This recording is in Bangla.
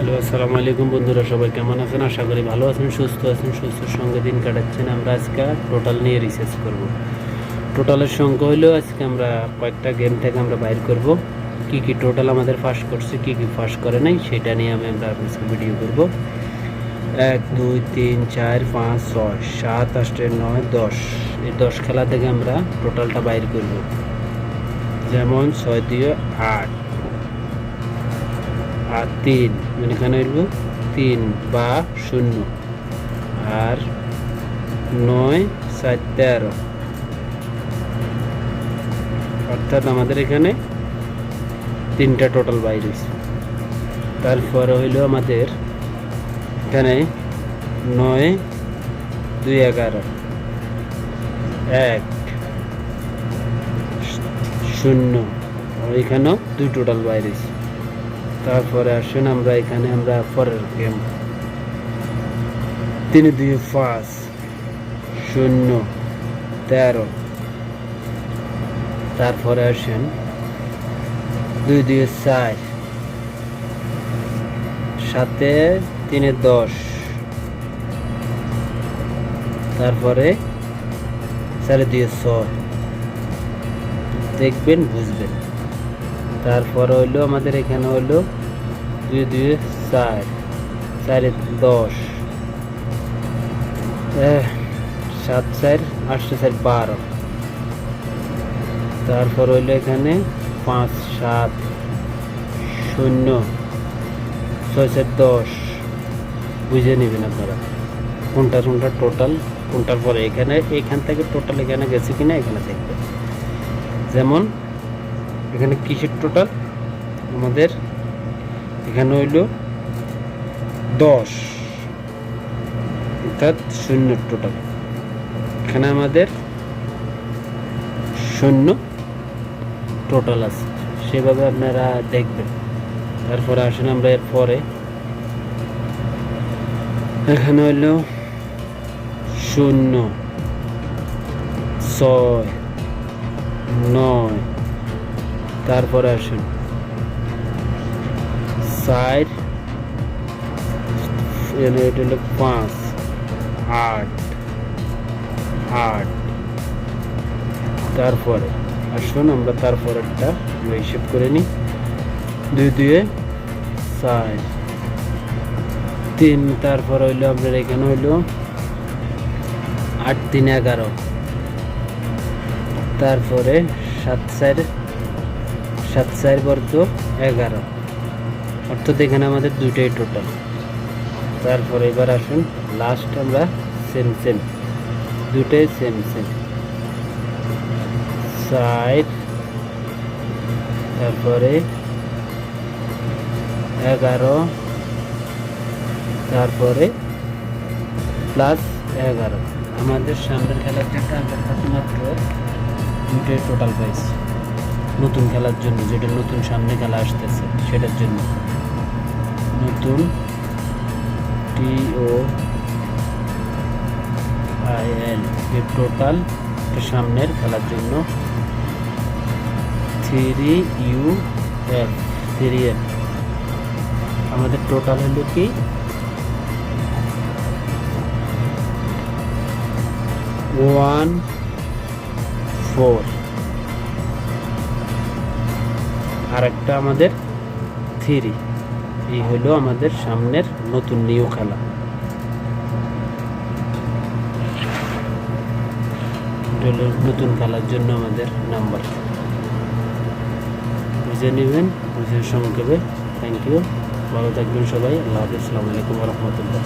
হ্যালো, আসসালামু আলাইকুম বন্ধুরা, সবাই কেমন আছেন? আশা করি ভালো আছেন, সুস্থ আছেন, সুস্থর সঙ্গে দিন কাটাচ্ছেন। আমরা আজকে টোটাল নিয়ে রিসার্চ করব। টোটালের সংখ্যা হইলেও আজকে আমরা কয়েকটা গেম থেকে আমরা বাইর করব কি কি টোটাল আমাদের ফাঁস করছে, কি কি ফাঁস করে নাই, সেটা নিয়ে আমরা আজকে ভিডিও করব। 1 2 3 4 5 6 7 8 9 10, এই 10 খেলা থেকে আমরা টোটালটা বাইর করব। যেমন 6 দিয়ে 8 আর 3, মানে এখানে হইল 3 বা 0, আর 9 7 13, অর্থাৎ আমাদের এখানে 3টা টোটাল বাইর হয়েছে। তারপরে হইল আমাদের এখানে 9 2 11, 1 0, এখানেও 2 টোটাল বাইর হয়েছে। তারপরে আসুন আমরা এখানে আমরা পরের গেম 3 2 5 0 13, তারপরে আসেন 2 2 4 7 3 10, তারপরে 4 2 6, দেখবেন বুঝবেন। তারপরে হইলো আমাদের এখানে হইলো 2 2 4 4 10, 7 4 8 4 12, তারপর হইলো এখানে 5 7 0 6 4 10। বুঝে নেবেন আপনারা কোনটা কোনটা টোটাল, কোনটার পরে এখান থেকে টোটাল এখানে গেছে কিনা এখানে দেখবেন। যেমন এখানে কিসের টোটাল আমাদের এখানে হইল 10, অর্থাৎ 0 টোটাল। এখানে আমাদের 0 টোটাল আছে, সেভাবে আপনারা দেখবেন। তারপরে আসেন আমরা এর পরে এখানে হইল 0 6 9, তারপরে আসুন 4 এটা হলো 5 8 8, তারপরে আসুন আমরা তারপরেরটা হিসেব করে নিই। 2 2 4 3, তারপর হইলো আপনার এখানে হইলো 8 3 11, তারপরে 7 4 বর্গ 11, অর্থাৎ এখানে আমাদের 2টাই টোটাল। তারপরে এবার আসুন লাস্ট আমরা সেম 2টাই সেম 4, তারপরে 11, তারপরে প্লাস 11। আমাদের সামনের খেলার যেটা আমরা মাত্র 2টাই টোটাল পাইছি নতুন খেলার জন্য, যেটা নতুন সামনে খেলা আসতেছে সেটার জন্য। নতুন TOIL এর টোটাল সামনের খেলার জন্য 3UF আমাদের টোটাল হলো কি 14, আর একটা আমাদের 3। এই হলো আমাদের সামনের নতুন নিউ খেলা। নতুন খেলার জন্য আমাদের নাম্বার বুঝে নেবেন, বুঝে সংক্ষেপে। থ্যাংক ইউ, ভালো থাকবেন সবাই। আল্লাহ হাফেজ, আসসালামু আলাইকুম ওয়া রাহমাতুল্লাহ।